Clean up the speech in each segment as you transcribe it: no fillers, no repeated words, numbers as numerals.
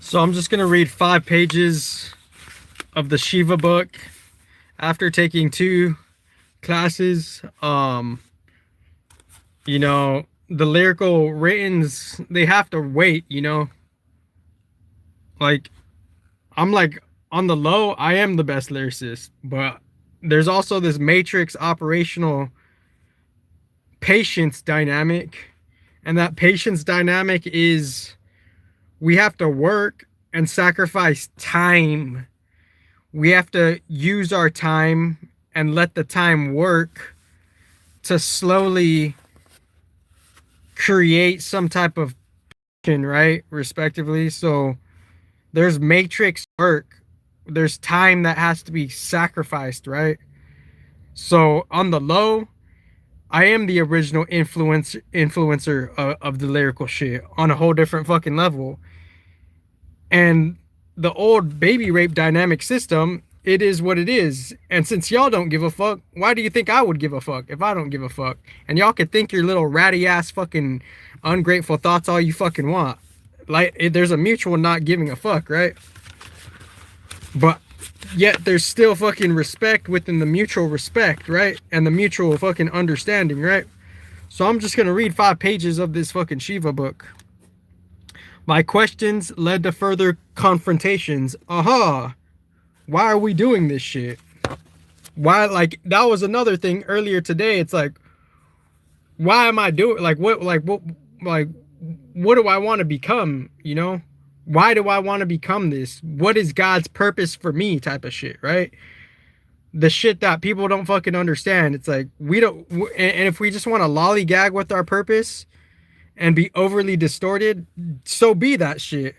So I'm just going to read 5 pages of the Shiva book after taking 2 classes. The lyrical writtens, they have to wait, like I'm like on the low, I am the best lyricist, but there's also this matrix operational patience dynamic. And that patience dynamic is we have to work and sacrifice time. We have to use our time and let the time work to slowly create some type of right, respectively. So there's matrix work, there's time that has to be sacrificed, right? So on the low, I am the original influencer of the lyrical shit on a whole different fucking level. And the old baby rape dynamic system, it is what it is. And since y'all don't give a fuck, why do you think I would give a fuck if I don't give a fuck? And y'all can think your little ratty ass fucking ungrateful thoughts all you fucking want. Like, there's a mutual not giving a fuck, right? But yet there's still fucking respect within the mutual respect, right? And the mutual fucking understanding, right? So I'm just gonna read 5 pages of this fucking Shiva book. My questions led to further confrontations. Aha! Why are we doing this shit? Why, like, that was another thing earlier today. It's like, why am I doing, like, what do I want to become, Why do I want to become this? What is God's purpose for me type of shit, right? The shit that people don't fucking understand. It's like, we don't, and if we just want to lollygag with our purpose and be overly distorted, so be that shit.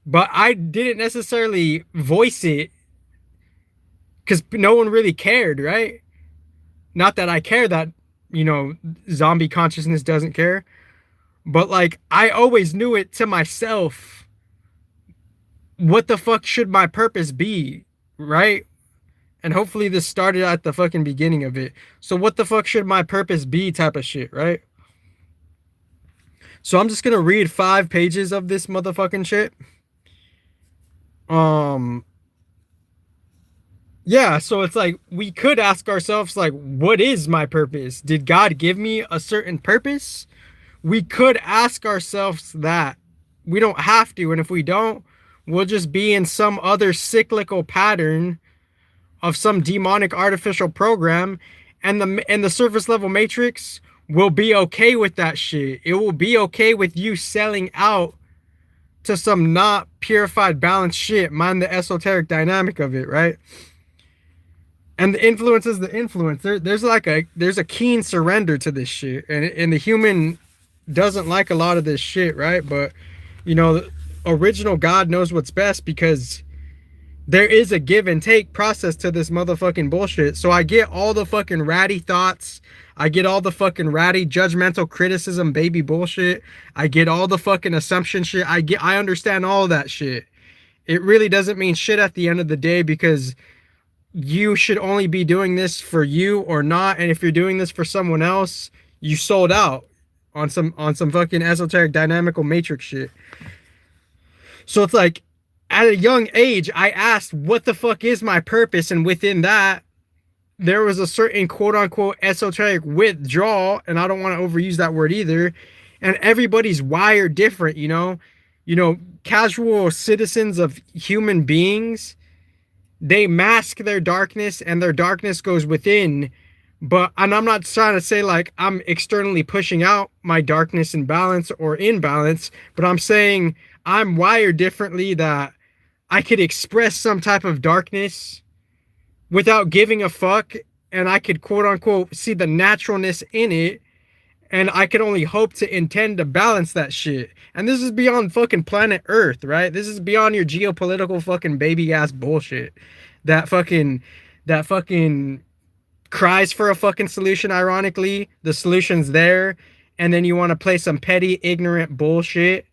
But I didn't necessarily voice it because no one really cared, right? Not that I care that, zombie consciousness doesn't care. But like, I always knew it to myself. What the fuck should my purpose be, right? And hopefully this started at the fucking beginning of it. So what the fuck should my purpose be type of shit, right? So I'm just gonna read 5 pages of this motherfucking shit. Yeah, so it's like, we could ask ourselves, like, what is my purpose? Did God give me a certain purpose? We could ask ourselves that. We don't have to, and if we don't, we'll just be in some other cyclical pattern of some demonic artificial program, and the surface level matrix will be okay with that shit. It will be okay with you selling out to some not purified, balanced shit. Mind the esoteric dynamic of it, right? And the influence is the influence. There's a keen surrender to this shit, and the human doesn't like a lot of this shit, right? But the original God knows what's best, because there is a give and take process to this motherfucking bullshit. So I get all the fucking ratty thoughts. I get all the fucking ratty judgmental criticism baby bullshit. I get all the fucking assumption shit. I understand all that shit. It really doesn't mean shit at the end of the day, because you should only be doing this for you or not. And if you're doing this for someone else, you sold out on some fucking esoteric dynamical matrix shit. So it's like, at a young age, I asked, what the fuck is my purpose? And within that, there was a certain quote unquote esoteric withdrawal. And I don't want to overuse that word either. And everybody's wired different, casual citizens of human beings, they mask their darkness, and their darkness goes within. And I'm not trying to say like I'm externally pushing out my darkness in balance or imbalance, but I'm saying I'm wired differently, that I could express some type of darkness without giving a fuck, and I could quote unquote see the naturalness in it, and I could only hope to intend to balance that shit. And this is beyond fucking planet Earth, right? This is beyond your geopolitical fucking baby ass bullshit. That fucking cries for a fucking solution. Ironically, the solution's there, and then you want to play some petty, ignorant bullshit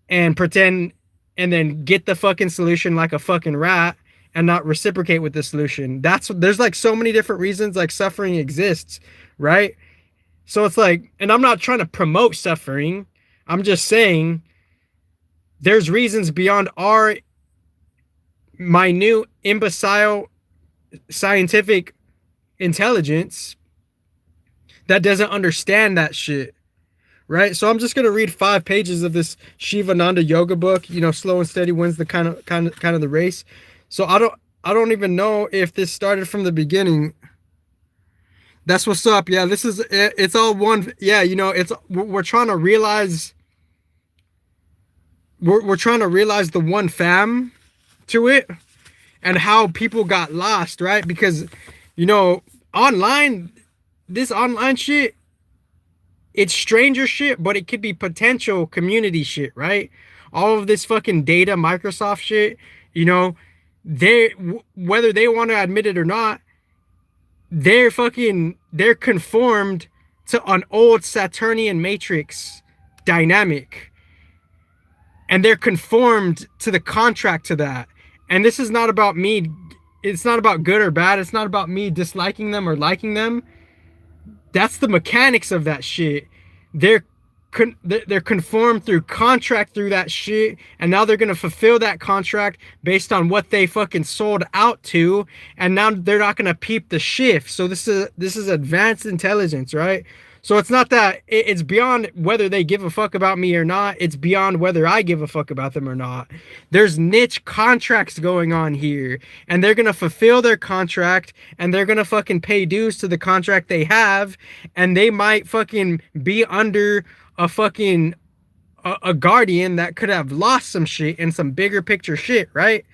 and pretend, and then get the fucking solution like a fucking rat and not reciprocate with the solution. There's like so many different reasons like suffering exists, right? So it's like, and I'm not trying to promote suffering. I'm just saying there's reasons beyond our minute imbecile scientific intelligence that doesn't understand that shit, right? So I'm just gonna read 5 pages of this Shivananda yoga book. Slow and steady wins the kind of the race. So I don't even know if this started from the beginning. That's what's up. Yeah, this is it, it's all one. Yeah, it's we're trying to realize we're trying to realize the one fam to it and how people got lost, right? Because online, this online shit, it's stranger shit, but it could be potential community shit, right? All of this fucking data Microsoft shit, they whether they want to admit it or not, they're conformed to an old Saturnian matrix dynamic, and they're conformed to the contract to that. And this is not about me. It's not about good or bad. It's not about me disliking them or liking them. That's the mechanics of that shit. They're they're conformed through contract through that shit, and now they're gonna fulfill that contract based on what they fucking sold out to, and now they're not gonna peep the shift. So this is advanced intelligence, right? So it's not that it's beyond whether they give a fuck about me or not. It's beyond whether I give a fuck about them or not. There's niche contracts going on here, and they're gonna fulfill their contract, and they're gonna fucking pay dues to the contract they have, and they might fucking be under a fucking a guardian that could have lost some shit and some bigger picture shit, right?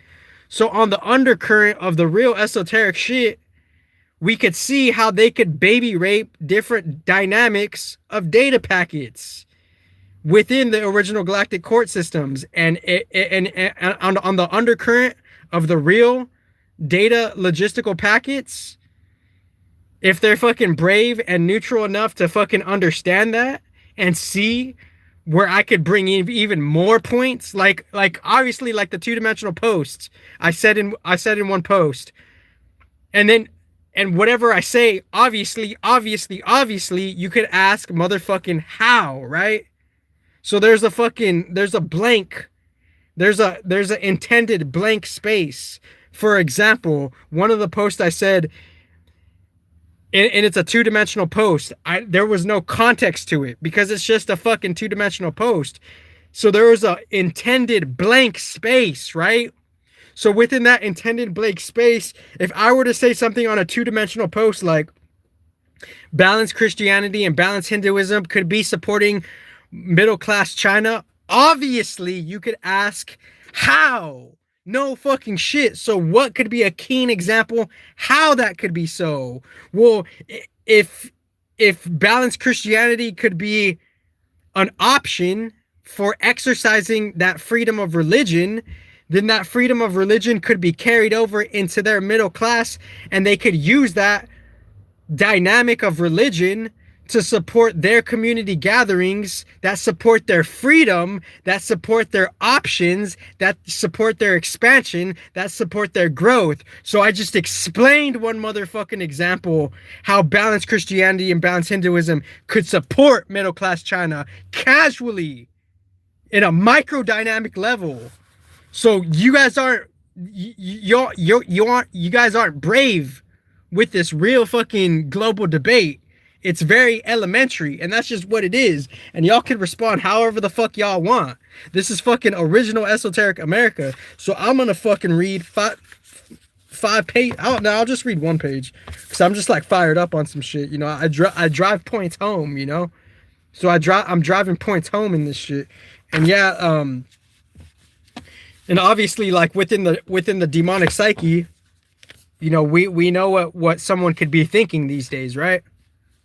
So on the undercurrent of the real esoteric shit, we could see how they could baby rape different dynamics of data packets within the original galactic court systems, and on the undercurrent of the real data logistical packets, if they're fucking brave and neutral enough to fucking understand that and see where I could bring in even more points, like obviously like the two-dimensional posts I said in one post, and whatever I say, obviously, you could ask motherfucking how, right? So there's a blank, there's an intended blank space. For example, one of the posts I said, and it's a two-dimensional post, there was no context to it because it's just a fucking two-dimensional post. So there was a intended blank space, right? So within that intended blank space, if I were to say something on a two-dimensional post like balanced Christianity and balanced Hinduism could be supporting middle-class China, obviously you could ask how. No fucking shit. So what could be a keen example how that could be so? Well, if balanced Christianity could be an option for exercising that freedom of religion, then that freedom of religion could be carried over into their middle class, and they could use that dynamic of religion to support their community gatherings, that support their freedom, that support their options, that support their expansion, that support their growth. So I just explained one motherfucking example how balanced Christianity and balanced Hinduism could support middle class China casually in a micro dynamic level. So you guys aren't you guys aren't brave with this real fucking global debate. It's very elementary, and that's just what it is. And y'all can respond however the fuck y'all want. This is fucking original Esotericc America. So I'm gonna fucking read five page. I'll just read 1 page because I'm just like fired up on some shit. I drive points home. So I'm driving points home in this shit, and yeah, and obviously, like within the demonic psyche, we know what someone could be thinking these days, right?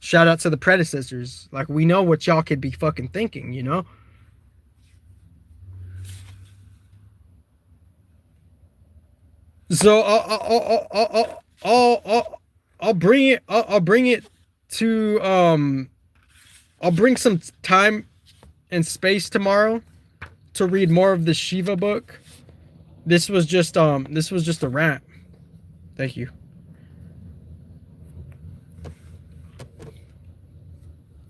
Shout out to the predecessors. Like, we know what y'all could be fucking thinking, So I'll bring it. I'll bring it to I'll bring some time and space tomorrow to read more of the Shiva book. This was just a rant. Thank you.